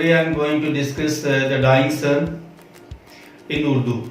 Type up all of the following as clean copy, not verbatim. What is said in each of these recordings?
Today I am going to discuss the dying sun in Urdu.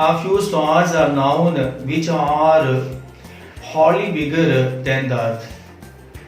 A few stars are known which are wholly bigger than the earth.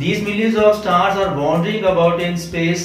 These millions of stars are wandering about in space.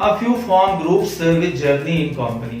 A few form groups with journey in company.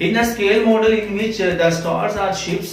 In a scale model in which the stars are ships,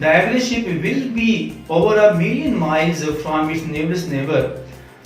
the average ship will be over 1 million miles from its nearest neighbor.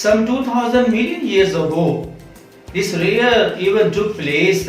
Some 2000 million years ago, this rare event took place.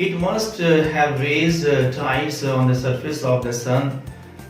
It must have raised tides on the surface of the sun.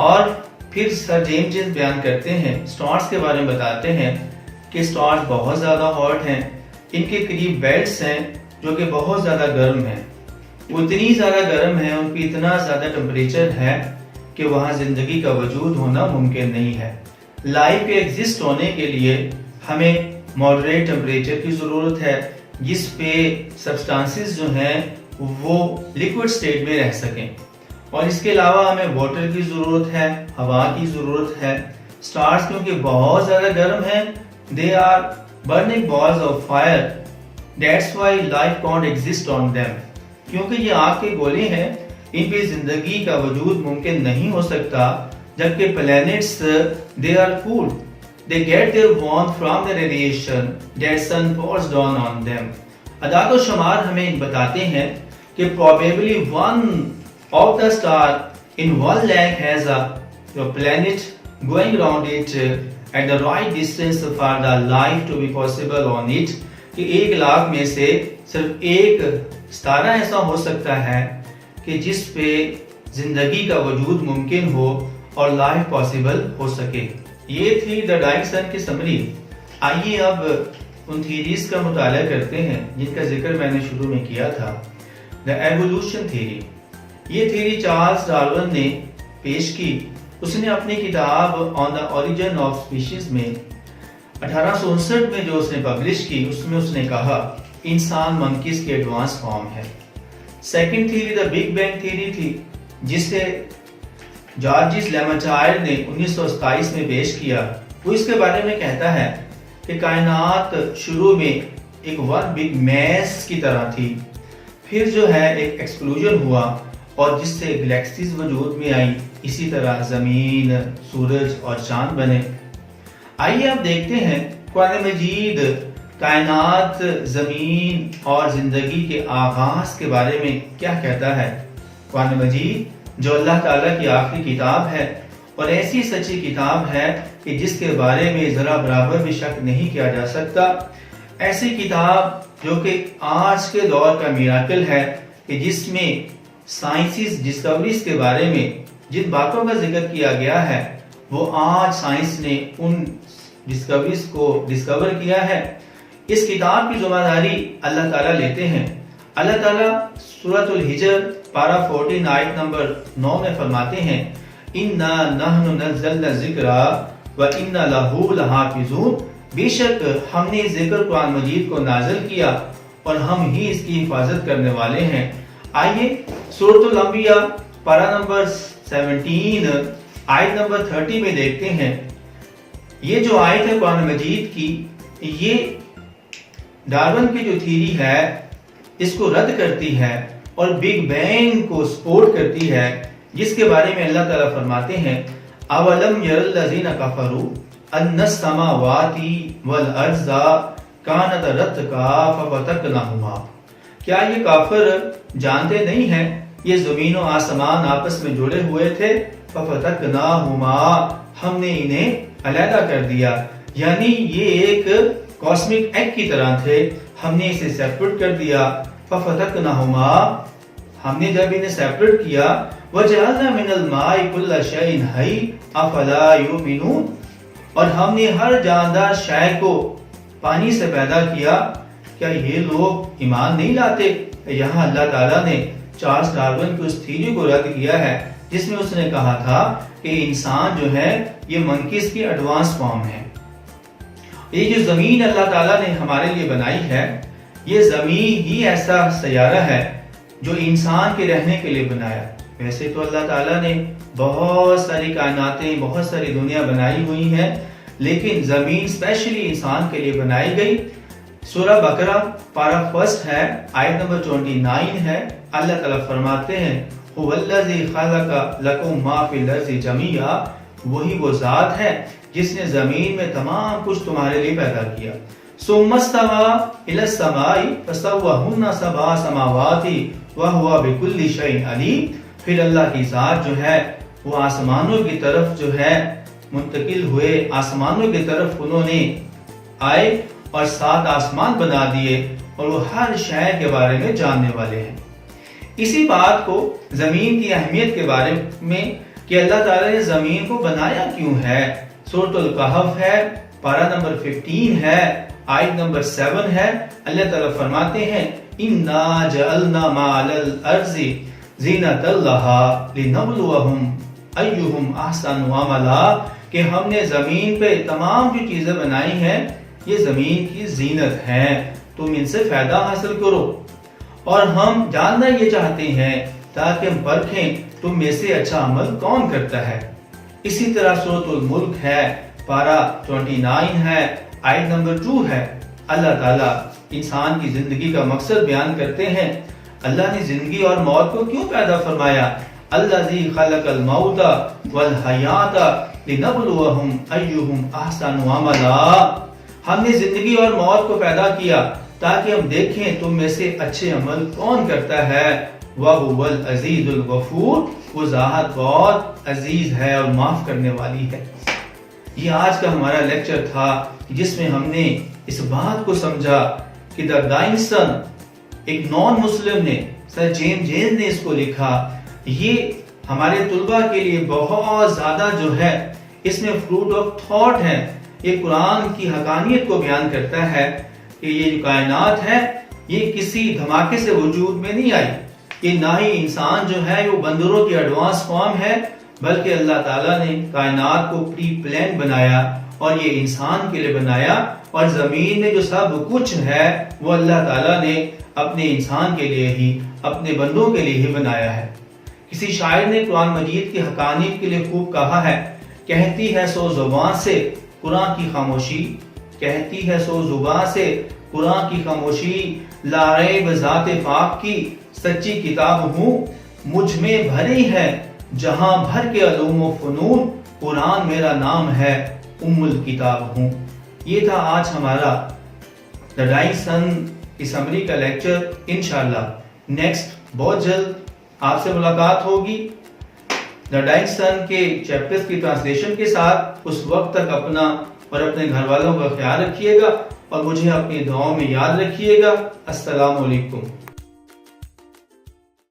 اور پھر سر James بیان کرتے ہیں، stars کے بارے میں بتاتے ہیں کہ سٹارز بہت زیادہ ہاٹ ہیں، ان کے قریب بیلٹس ہیں جو کہ بہت زیادہ گرم ہیں، وہ اتنی زیادہ گرم ہے، ان کی اتنا زیادہ ٹمپریچر ہے کہ وہاں زندگی کا وجود ہونا ممکن نہیں ہے۔ لائف کے ایگزسٹ ہونے کے لیے ہمیں ماڈریٹ ٹمپریچر کی ضرورت ہے جس پہ سبسٹانسز جو ہیں وہ لیکوڈ سٹیٹ میں رہ سکیں، اور اس کے علاوہ ہمیں واٹر کی ضرورت ہے، ہوا کی ضرورت ہے۔ سٹارز کیونکہ بہت زیادہ گرم ہیں، they are burning balls of fire, that's why life can't exist on them، کیونکہ یہ آگ کے گولے ہیں، ان پہ زندگی کا وجود ممکن نہیں ہو سکتا، جبکہ planets they are cool، they get their warmth from the radiation that sun pours down on them۔ اعداد و شمار ہمیں بتاتے ہیں کہ probably one of the star in one lakh has a planet going around it at the right distance for the life to be possible on it، کہ 1,00,000 میں سے صرف ایک ستارہ ایسا ہو سکتا ہے کہ جس پہ زندگی کا وجود ممکن ہو اور لائف پاسبل ہو سکے۔ یہ تھی دا ڈائنگ سن کی سمری۔ آئیے اب ان تھیریز کا مطالعہ کرتے ہیں جن کا ذکر میں نے شروع میں کیا تھا۔ دا ایوولوشن تھیری، یہ تھیری چارلز ڈارون نے پیش کی۔ اس نے اپنی کتاب آن دا اوریجن آف اسپیشیز میں 1859 میں جو اس نے پبلش کی، اس میں اس نے کہا انسان منکیز کے ایڈوانس فارم ہے۔ Second theory the big bang theory تھی، جسے جارجس لیماچائر نے 1927 میں پیش کیا۔ وہ اس کے بارے میں کہتا ہے کہ کائنات شروع میں ایک ون بگ میس کی طرح تھی، پھر جو ہے ایک ایکسپلوژن ہوا اور جس سے گلیکسیز وجود میں آئی، اسی طرح زمین، سورج اور چاند بنے۔ آئیے اب دیکھتے ہیں قرآن مجید کائنات، زمین اور زندگی کے آغاز کے بارے میں کیا کہتا ہے۔ قرآن مجید جو اللہ تعالیٰ کی آخری کتاب ہے اور ایسی سچی کتاب ہے کہ جس کے بارے میں ذرا برابر بھی شک نہیں کیا جا سکتا، ایسی کتاب جو کہ آج کے دور کا میراکل ہے کہ جس میں سائنسز ڈسکوریز کے بارے میں جن باتوں کا ذکر کیا گیا ہے وہ آج سائنس نے ان ڈسکوریز کو ڈسکور کیا ہے۔ اس کتاب کی ذمہ داری اللہ تعالیٰ لیتے ہیں۔ اللہ تعالیٰ سورۃ الحجر پارہ 14 آیت نمبر 9 میں فرماتے ہیں اِنَّا نَحْنُ نَزَّلْنَا الذِّکْرَ وَإِنَّا لَهُ لَحَافِظُونَ، بے شک ہم نے ذکر قرآن مجید کو نازل کیا اور ہم ہی اس کی حفاظت کرنے والے ہیں۔ آئیے سورۃ الانبیاء پارہ نمبر 17 آیت نمبر 30 میں دیکھتے ہیں۔ یہ جو آیت ہے قرآن مجید کی، یہ ڈارون کی جو تھیری ہے اس کو رد کرتی ہے اور بگ بینگ کو سپورٹ کرتی ہے، جس کے بارے میں اللہ تعالیٰ فرماتے ہیں اولم یر الذین کفروا ان السماوات والارض کانتا رتقا ففتقناہما، کیا یہ کافر جانتے نہیں ہیں یہ زمین و آسمان آپس میں جڑے ہوئے تھے، ففتقناہما، ہم نے انہیں علیحدہ کر دیا، یعنی یہ ایک کاسمک ایگ کی طرح تھے، ہم نے اسے سیپریٹ کر دیا۔ ففتقناہما، ہم نے جب انہیں سیپریٹ کیا، وجعلنا من الماء كل شيء حي افلا يؤمنون، اور ہم نے ہر جاندار شے کو پانی سے پیدا کیا، کیا یہ لوگ ایمان نہیں لاتے؟ یہاں اللہ تعالیٰ نے چارلز ڈارون کی اس تھیوری کو رد کیا ہے جس میں اس نے کہا تھا کہ انسان جو ہے یہ منکیز کی ایڈوانس فارم ہے۔ یہ جو زمین اللہ تعالیٰ نے ہمارے لیے بنائی ہے، یہ زمین ہی ایسا سیارہ ہے جو انسان کے رہنے کے لیے بنایا۔ ویسے تو اللہ تعالیٰ نے بہت ساری کائناتیں، بہت ساری دنیا بنائی ہوئی ہیں، لیکن زمین اسپیشلی انسان کے لیے بنائی گئی۔ سورہ بقرہ پارہ 1 ہے، آیت نمبر 29 ہے۔ اللہ تعالیٰ فرماتے ہیں هو الذی خلق لکم ما فی الارض جمیعا، وہی وہ ذات ہے جس نے زمین میں تمام کچھ تمہارے لیے پیدا کیا۔ ثم استوى الى السماء فسواهن سبع سماوات وهو بكل شيء علیم، پھر اللہ کی ذات جو ہے وہ آسمانوں کی طرف جو ہے منتقل ہوئے، آسمانوں کی طرف انہوں نے آئے اور 7 آسمان بنا دیے اور وہ ہر شے کے بارے میں جاننے والے ہیں۔ اسی بات کو زمین کی اہمیت کے بارے میں کہ اللہ تعالیٰ نے زمین کو بنایا کیوں ہے۔ سورۃ الکہف ہے، پارہ نمبر 15 ہے، آیت نمبر 7 ہے۔ اللہ تعالیٰ فرماتے ہیں اِنَّا جَعَلْنَا مَا عَلَى الْأَرْضِ زِینَةً لَهَا لِنَبْلُوَهُمْ أَيُّهُمْ أَحْسَنُ عَمَلًا، کہ ہم نے زمین پہ تمام جو چیزیں بنائی ہیں یہ زمین کی زینت ہیں، تم ان سے فائدہ حاصل کرو، اور ہم جاننا یہ چاہتے ہیں تاکہ ہم پرکھیں تم میں سے اچھا عمل کون کرتا ہے۔ اسی طرح سورۃ الملک ہے، پارہ 29 ہے، آیت نمبر 2 ہے۔ اللہ تعالیٰ انسان کی زندگی کا مقصد بیان کرتے ہیں۔ اللہ نے زندگی اور موت کو کیوں پیدا فرمایا؟ الذی خلق الموت والحیات لنبلوہم ایہم احسن عملا، ہم نے زندگی اور موت کو پیدا کیا تاکہ ہم دیکھیں تم میں سے اچھے عمل کون کرتا ہے۔ وَهُوَ الْعَزِيزُ الْغَفُورُ، وہ ذات بہت عزیز ہے اور معاف کرنے والی ہے۔ یہ آج کا ہمارا لیکچر تھا جس میں ہم نے اس بات کو سمجھا کہ دا ڈائنگ سن، ایک نان مسلم نے، سر جیمز نے اس کو لکھا۔ یہ ہمارے طلباء کے لیے بہت زیادہ جو ہے اس میں فروٹ آف تھاٹ ہے، یہ قرآن کی حقانیت کو بیان کرتا ہے کہ یہ جو کائنات ہے یہ کسی دھماکے سے وجود میں نہیں آئی، یہ نہ ہی انسان جو ہے وہ بندروں کی ایڈوانس فارم ہے، بلکہ اللہ تعالیٰ نے کائنات کو پری پلان بنایا اور یہ انسان کے لیے بنایا، اور زمین میں جو سب کچھ ہے وہ اللہ تعالیٰ نے اپنے انسان کے لیے ہی، اپنے بندوں کے لیے ہی بنایا ہے۔ کسی شاعر نے قرآن مجید کی حقانیت کے لیے خوب کہا ہے، کہتی ہے سو زبان سے قرآن کی خاموشی، کہتی ہے سو زبان سے قرآن کی خاموشی، لا ریب ذات پاک کی سچی کتاب ہوں، مجھ میں بھری ہے جہاں بھر کے علوم و فنون، قرآن میرا نام ہے ام الکتاب ہوں۔ یہ تھا آج ہمارا دا ڈائنگ سن کی سمری کا لیکچر۔ انشاءاللہ نیکسٹ بہت جلد آپ سے ملاقات ہوگی دا ڈائنگ سن کے چیپٹرز کی ٹرانسلیشن کے ساتھ۔ اس وقت تک اپنا اور اپنے گھر والوں کا خیال رکھیے گا اور مجھے اپنی دعاؤں میں یاد رکھیے گا۔ السلام علیکم۔